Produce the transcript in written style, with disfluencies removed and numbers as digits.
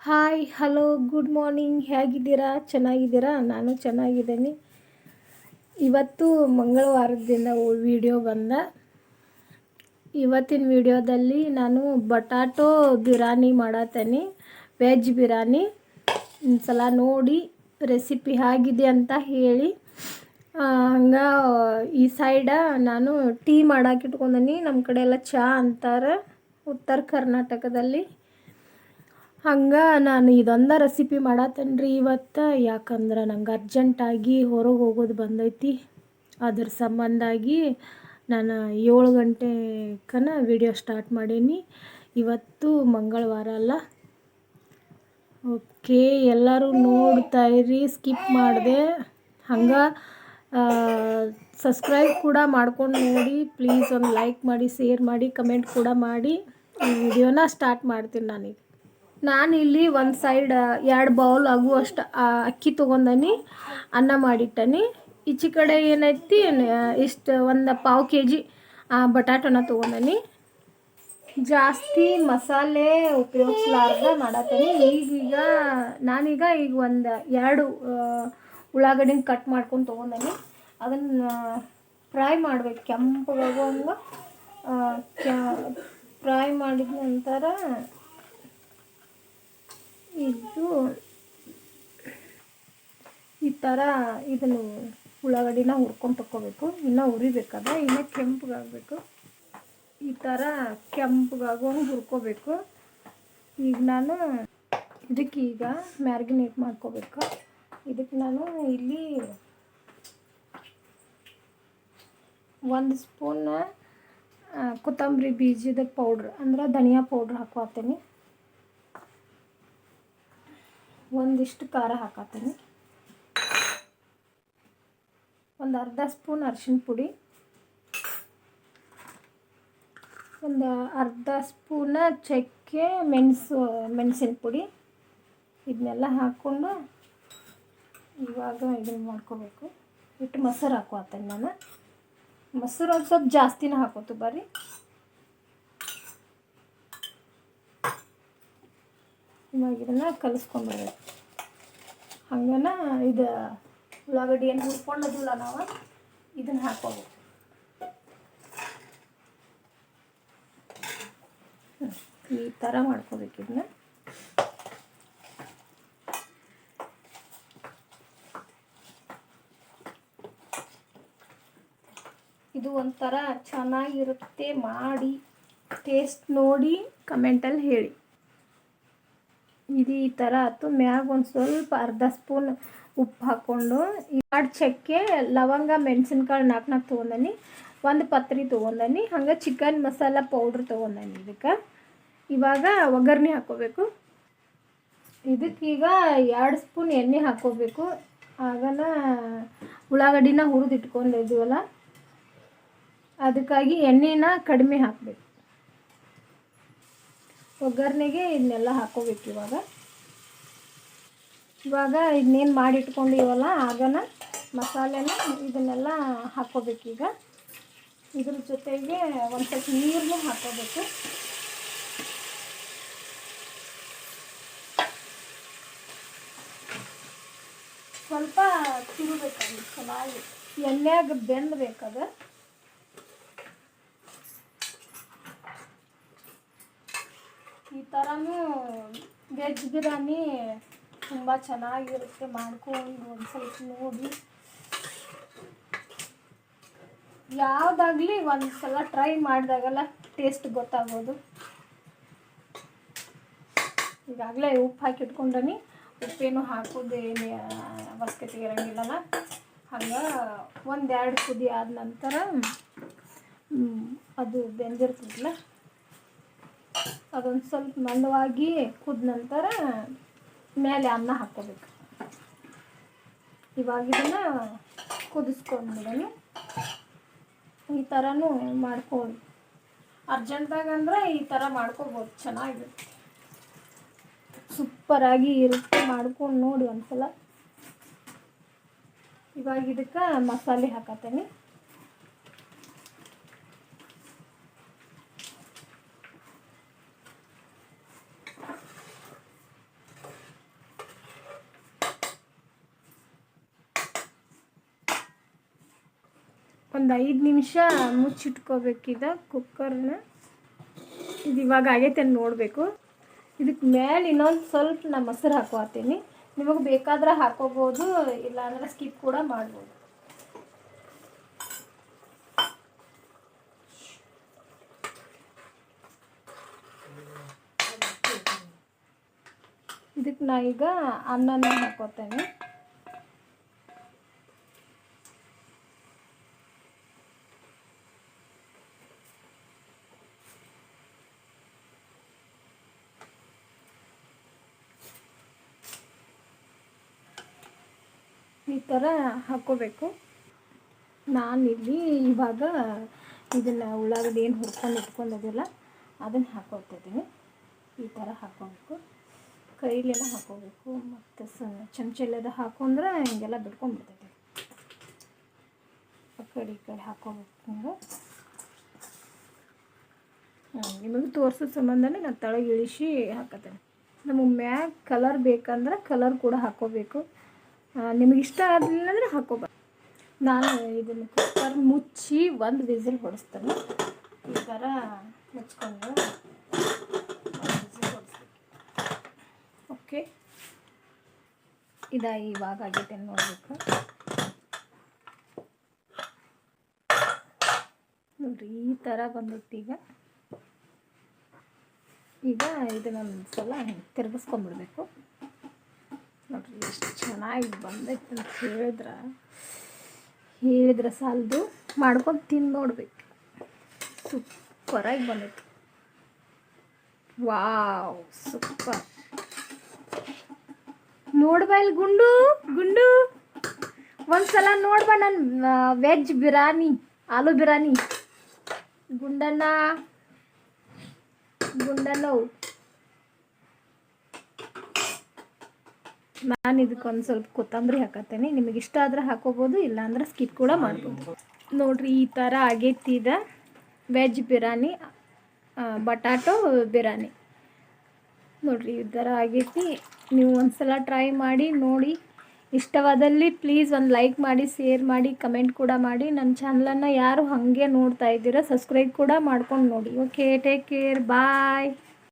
Hi hello good morning, ಹೇಗಿದ್ದೀರಾ? ಚೆನ್ನಾಗಿದ್ದೀರಾ? ನಾನು ಚೆನ್ನಾಗಿದ್ದೀನಿ. ಇವತ್ತು ಮಂಗಳವಾರದಿಂದ ವಿಡಿಯೋ ಬಂದ. ಇವತ್ತಿನ ವಿಡಿಯೋದಲ್ಲಿ ನಾನು ಬಟಾಟೋ ಬಿರಿಯಾನಿ ಮಾಡತ್ತೇನೆ, ವೆಜ್ ಬಿರಿಯಾನಿ. ಒಂದ್ಸಲ ನೋಡಿ ರೆಸಿಪಿ ಹೇಗಿದೆ ಅಂತ ಹೇಳಿ. ಹಂಗೆ ಈ ಸೈಡ ನಾನು ಟೀ ಮಾಡಕ್ಕೆ ಇಟ್ಕೊಂಡೀನಿ. ನಮ್ಮ ಕಡೆ ಎಲ್ಲ ಚಹಾ ಅಂತಾರೆ ಉತ್ತರ ಕರ್ನಾಟಕದಲ್ಲಿ. ಹಂಗೆ ನಾನು ಇದೊಂದು ರೆಸಿಪಿ ಮಾಡತ್ತೇನೆ ರೀ ಇವತ್ತು. ಯಾಕಂದ್ರೆ ನಂಗೆ ಅರ್ಜೆಂಟಾಗಿ ಹೊರಗೆ ಹೋಗೋದು ಬಂದೈತಿ. ಅದ್ರ ಸಂಬಂಧಾಗಿ ನಾನು 7 ಗಂಟೆಕನ ವಿಡಿಯೋ ಸ್ಟಾರ್ಟ್ ಮಾಡೀನಿ. ಇವತ್ತು ಮಂಗಳವಾರ ಅಲ್ಲ. ಓಕೆ, ಎಲ್ಲರೂ ನೋಡ್ತಾ ಇರಿ, ಸ್ಕಿಪ್ ಮಾಡಿದೆ. ಹಂಗೆ ಸಬ್ಸ್ಕ್ರೈಬ್ ಕೂಡ ಮಾಡ್ಕೊಂಡು ನೋಡಿ ಪ್ಲೀಸ್. ಒಂದು ಲೈಕ್ ಮಾಡಿ, ಶೇರ್ ಮಾಡಿ, ಕಮೆಂಟ್ ಕೂಡ ಮಾಡಿ. ಈ ವಿಡಿಯೋನ ಸ್ಟಾರ್ಟ್ ಮಾಡ್ತೀನಿ ನಾನೀಗ. ನಾನಿಲ್ಲಿ ಒಂದು ಸೈಡ್ 2 ಬೌಲ್ ಆಗುವಷ್ಟು ಅಕ್ಕಿ ತೊಗೊಂಡನಿ, ಅನ್ನ ಮಾಡಿಟ್ಟನಿ. ಈಚೆ ಕಡೆ ಏನೈತಿ ಇಷ್ಟು ಒಂದು ಪಾವು KG ಬಟಾಟೋನ ತೊಗೊಂಡನಿ. ಜಾಸ್ತಿ ಮಸಾಲೆ ಉಪಯೋಗಿಸ್ಲಾರ್ದ ಮಾಡತ್ತೇನೆ. ನಾನೀಗ ಒಂದು 2 ಉಳ್ಳಾಗಡ್ಡಿನ ಕಟ್ ಮಾಡ್ಕೊಂಡು ತೊಗೊಂಡನಿ. ಅದನ್ನು ಫ್ರೈ ಮಾಡ್ಬೇಕು, ಕೆಂಪಗಾಗುವಂಗೆ ಫ್ರೈ ಮಾಡಿದ ನಂತರ ಇದು ಈ ಥರ ಇದನ್ನು ಉಳ್ಳಾಗಡ್ಡಿನ ಹುರ್ಕೊಂಡು ತಗೋಬೇಕು. ಇನ್ನೂ ಉರಿಬೇಕದ, ಇನ್ನೂ ಕೆಂಪಗಾಗಬೇಕು. ಈ ಥರ ಕೆಂಪಗಾಗುವಂಗೆ ಹುರ್ಕೋಬೇಕು. ಈಗ ನಾನು ಇದಕ್ಕೀಗ ಮ್ಯಾರಿನೇಟ್ ಮಾಡ್ಕೋಬೇಕು. ಇದಕ್ಕೆ ನಾನು ಇಲ್ಲಿ 1 ಸ್ಪೂನ್ ಕೊತ್ತಂಬರಿ ಬೀಜದ ಪೌಡ್ರ್ ಅಂದ್ರೆ ಧನಿಯಾ ಪೌಡ್ರ್ ಹಾಕೋತೀನಿ. ಒಂದಿಷ್ಟು ಖಾರ ಹಾಕತ್ತೀನಿ. ಒಂದು ಅರ್ಧ ಸ್ಪೂನ್ ಅರಿಶಿನ ಪುಡಿ, ಒಂದು ಅರ್ಧ ಸ್ಪೂನ ಚಕ್ಕೆ, ಮೆಣಸಿನ ಪುಡಿ. ಇದನ್ನೆಲ್ಲ ಹಾಕ್ಕೊಂಡು ಇವಾಗ ಇದನ್ನು ಮಾಡ್ಕೋಬೇಕು. ಇಟ್ಟು ಮೊಸರು ಹಾಕೋತೀನಿ ನಾನು. ಮೊಸರು ಒಂದು ಸ್ವಲ್ಪ ಜಾಸ್ತಿನೇ ಹಾಕೋತು ಬರ್ರಿ. ಇವಾಗ ಇದನ್ನು ಕಲಿಸ್ಕೊಂಡ್ಬಿಡ್ಬೇಕು. ಹಂಗನ ಇದು ಉಳ್ಳಾಗಡ್ಡಿ ಏನು ಹುರ್ಕೊಂಡದಿಲ್ಲ ನಾವು, ಇದನ್ನು ಹಾಕೋಬೇಕು. ಈ ಥರ ಮಾಡ್ಕೋಬೇಕು ಇದನ್ನ. ಇದು ಒಂಥರ ಚೆನ್ನಾಗಿರುತ್ತೆ, ಮಾಡಿ ಟೇಸ್ಟ್ ನೋಡಿ ಕಮೆಂಟಲ್ಲಿ ಹೇಳಿ. ಇದು ಈ ಥರ ಆಯ್ತು. ಮ್ಯಾಗ ಒಂದು ಸ್ವಲ್ಪ ಅರ್ಧ ಸ್ಪೂನ್ ಉಪ್ಪು ಹಾಕ್ಕೊಂಡು 2 ಚಕ್ಕೆ, ಲವಂಗ, ಮೆಣಸಿನ್ಕಾಳು 4 ತೊಗೊಂಡನಿ. 1 ಪತ್ರೆ ತೊಗೊಂಡನಿ. ಹಂಗೆ ಚಿಕನ್ ಮಸಾಲ ಪೌಡ್ರ್ ತೊಗೊಂಡನಿ. ಇದಕ್ಕೆ ಇವಾಗ ಒಗ್ಗರಣೆ ಹಾಕ್ಕೋಬೇಕು. ಇದಕ್ಕೀಗ 2 ಸ್ಪೂನ್ ಎಣ್ಣೆ ಹಾಕ್ಕೋಬೇಕು. ಆಗನ ಉಳ್ಳಾಗಡ್ಡಿನ ಹುರಿದಿಟ್ಕೊಂಡಿದ್ದೀವಲ್ಲ, ಅದಕ್ಕಾಗಿ ಎಣ್ಣೆನ ಕಡಿಮೆ ಹಾಕಬೇಕು. ಒಗ್ಗರಣೆಗೆ ಇದನ್ನೆಲ್ಲ ಹಾಕ್ಕೋಬೇಕು. ಇವಾಗ ಇದನ್ನೇನು ಮಾಡಿಟ್ಕೊಂಡಿವಲ್ಲ ಆಗನ ಮಸಾಲೆನ ಇದನ್ನೆಲ್ಲ ಹಾಕ್ಕೋಬೇಕೀಗ. ಇದ್ರ ಜೊತೆಗೆ ಒಂದು ಸ್ವಲ್ಪ ನೀರನ್ನು ಹಾಕ್ಕೋಬೇಕು. ಸ್ವಲ್ಪ ತಿರುಗಬೇಕದು, ಚೆನ್ನಾಗಿ ಎಣ್ಣೆಯಾಗ ಬೆಂದಬೇಕದ. ಈ ಥರನೂ ವೆಜ್ ಬಿರಿಯಾನಿ ತುಂಬ ಚೆನ್ನಾಗಿರುತ್ತೆ. ಮಾಡ್ಕೊಂಡು ಒಂದು ಸ್ವಲ್ಪ ನೋಡಿ, ಯಾವುದಾಗಲಿ ಒಂದು ಸಲ ಟ್ರೈ ಮಾಡಿದಾಗೆಲ್ಲ ಟೇಸ್ಟ್ ಗೊತ್ತಾಗೋದು. ಈಗಾಗಲೇ ಉಪ್ಪು ಹಾಕಿಟ್ಕೊಂಡನಿ, ಉಪ್ಪೇನು ಹಾಕೋದೇನು ಅವಶ್ಯಕತೆ ಇರೋಂಗಿಲ್ಲಲ್ಲ. ಹಂಗೆ 1-2 ಕುದಿ ಆದ ನಂತರ ಅದು ಬೆಂದಿರ್ತದಲ್ಲ, ಅದೊಂದು ಸ್ವಲ್ಪ ಮಂದವಾಗಿ ಕುದ ನಂತರ ಮೇಲೆ ಅನ್ನ ಹಾಕ್ಕೋಬೇಕು. ಇವಾಗ ಇದನ್ನು ಕುದಿಸ್ಕೊಂಡ್ಬಿಡೋಣ. ಈ ಥರನೂ ಮಾಡ್ಕೊಂಡು ಅರ್ಜೆಂಟಾಗಂದ್ರೆ ಈ ಥರ ಮಾಡ್ಕೋಬೋದು, ಚೆನ್ನಾಗಿರುತ್ತೆ, ಸೂಪರಾಗಿ ಇರುತ್ತೆ. ಮಾಡ್ಕೊಂಡು ನೋಡಿ ಒಂದ್ಸಲ. ಇವಾಗ ಇದಕ್ಕೆ ಮಸಾಲೆ ಹಾಕತ್ತೇನೆ. ಒಂದು 5 ನಿಮಿಷ ಮುಚ್ಚಿಟ್ಕೋಬೇಕಿದ ಕುಕ್ಕರ್ನ. ಇದು ಇವಾಗ ಆಗೈತೆ ನೋಡಬೇಕು. ಇದಕ್ಕೆ ಮೇಲೆ ಇನ್ನೊಂದು ಸ್ವಲ್ಪ ನಾನು ಮೊಸರು ಹಾಕೋತೀನಿ. ನಿಮಗೆ ಬೇಕಾದ್ರೆ ಹಾಕೋಬೋದು, ಇಲ್ಲಾಂದ್ರೆ ಸ್ಕಿಪ್ ಕೂಡ ಮಾಡ್ಬೋದು. ಇದಕ್ಕೆ ನಾ ಈಗ ಅನ್ನನ ಹಾಕೋತೇನೆ. ಈ ಥರ ಹಾಕ್ಕೋಬೇಕು. ನಾನಿಲ್ಲಿ ಇವಾಗ ಇದನ್ನು ಉಳ್ಳಾಗಡ್ಡಿ ಏನು ಹುರ್ಕೊಂಡು ಇಟ್ಕೊಂಡಿದ್ದಿಲ್ಲ ಅದನ್ನು ಹಾಕ್ಕೊಳ್ತಿದ್ದೀನಿ. ಈ ಥರ ಹಾಕ್ಕೋಬೇಕು, ಕೈಲೆಲ್ಲ ಹಾಕ್ಕೋಬೇಕು. ಮತ್ತು ಚಮಚೆಲ್ಲದ ಹಾಕೊಂಡ್ರೆ ಹಿಂಗೆಲ್ಲ ಬಿಡ್ಕೊಂಡ್ಬಿಡ್ತೈತೆ. ಆ ಕಡೆ ಈ ಕಡೆ ಹಾಕ್ಕೋಬೇಕು. ಹಿಂಗೆ ನಿಮಗೆ ತೋರಿಸೋ ಸಂಬಂಧನೇ ನಾನು ತಳಗೆ ಇಳಿಸಿ ಹಾಕತ್ತೇನೆ. ನಮಗೆ ಮ್ಯಾಗ ಕಲರ್ ಬೇಕಂದ್ರೆ ಕಲರ್ ಕೂಡ ಹಾಕ್ಕೋಬೇಕು. ನಿಮಗೆ ಇಷ್ಟ ಆಗಲಿಲ್ಲ ಅಂದರೆ ಹಾಕ್ಕೋಬಾರ್ದು. ನಾನು ಇದನ್ನು ಕುಕ್ಕರ್ ಮುಚ್ಚಿ 1 ವಿಸಿಲ್ ಹೊಡಿಸ್ತೇನೆ. ಈ ಥರ ಮುಚ್ಕೊಂಡು 1 ವಿಸಿಲ್ ಹೊಡಿಸ್ಬೇಕು. ಓಕೆ, ಇವಾಗ ಆಗೈತೆ ನೋಡಬೇಕು. ನೋಡಿರಿ ಈ ಥರ ಬಂದೈತಿ. ಈಗ ಇದನ್ನೊಂದು ಸಲ ತಿರುಗಿಸ್ಕೊಂಡ್ಬಿಡ್ಬೇಕು. ನೋಡಿರಿ ಎಷ್ಟು ಚೆನ್ನಾಗಿ ಬಂದೈತೆ ಅಂತ ಹೇಳಿದ್ರೆ ಸಾಲದು, ಮಾಡ್ಕೊಂಡು ತಿಂದು ನೋಡ್ಬೇಕು. ಸೂಪರಾಗಿ ಬಂದೈತೆ. Wow, super. ನೋಡ್ಬಾ ಇಲ್ಲಿ ಗುಂಡು ಒಂದ್ಸಲ ನೋಡ್ಬಾ ನನ್ನ ವೆಜ್ ಬಿರಿಯಾನಿ, ಆಲೂ ಬಿರಿಯಾನಿ. ಗುಂಡಣ್ಣವು ನಾನು ಇದಕ್ಕೊಂದು ಸ್ವಲ್ಪ ಕೊತ್ತಂಬರಿ ಹಾಕತ್ತೇನೆ. ನಿಮಗೆ ಇಷ್ಟ ಆದರೆ ಹಾಕೋಬೋದು, ಇಲ್ಲಾಂದ್ರೆ ಸ್ಕಿಪ್ ಕೂಡ ಮಾಡ್ಬೋದು. ನೋಡಿರಿ ಈ ಥರ ಆಗೈತಿ. ವೆಜ್ ಬಿರಿಯಾನಿ, ಬಟಾಟೋ ಬಿರಿಯಾನಿ. ನೋಡಿರಿ ಈ ಥರ ಆಗೈತಿ. ನೀವು ಒಂದ್ಸಲ ಟ್ರೈ ಮಾಡಿ ನೋಡಿ. ಇಷ್ಟವಾದಲ್ಲಿ ಪ್ಲೀಸ್ ಒಂದು ಲೈಕ್ ಮಾಡಿ, ಶೇರ್ ಮಾಡಿ, ಕಮೆಂಟ್ ಕೂಡ ಮಾಡಿ. ನನ್ನ ಚಾನಲನ್ನು ಯಾರು ಹಾಗೆ ನೋಡ್ತಾ ಇದ್ದೀರಾ ಸಬ್ಸ್ಕ್ರೈಬ್ ಕೂಡ ಮಾಡ್ಕೊಂಡು ನೋಡಿ. ಓಕೆ, ಟೇಕ್ ಕೇರ್, ಬಾಯ್.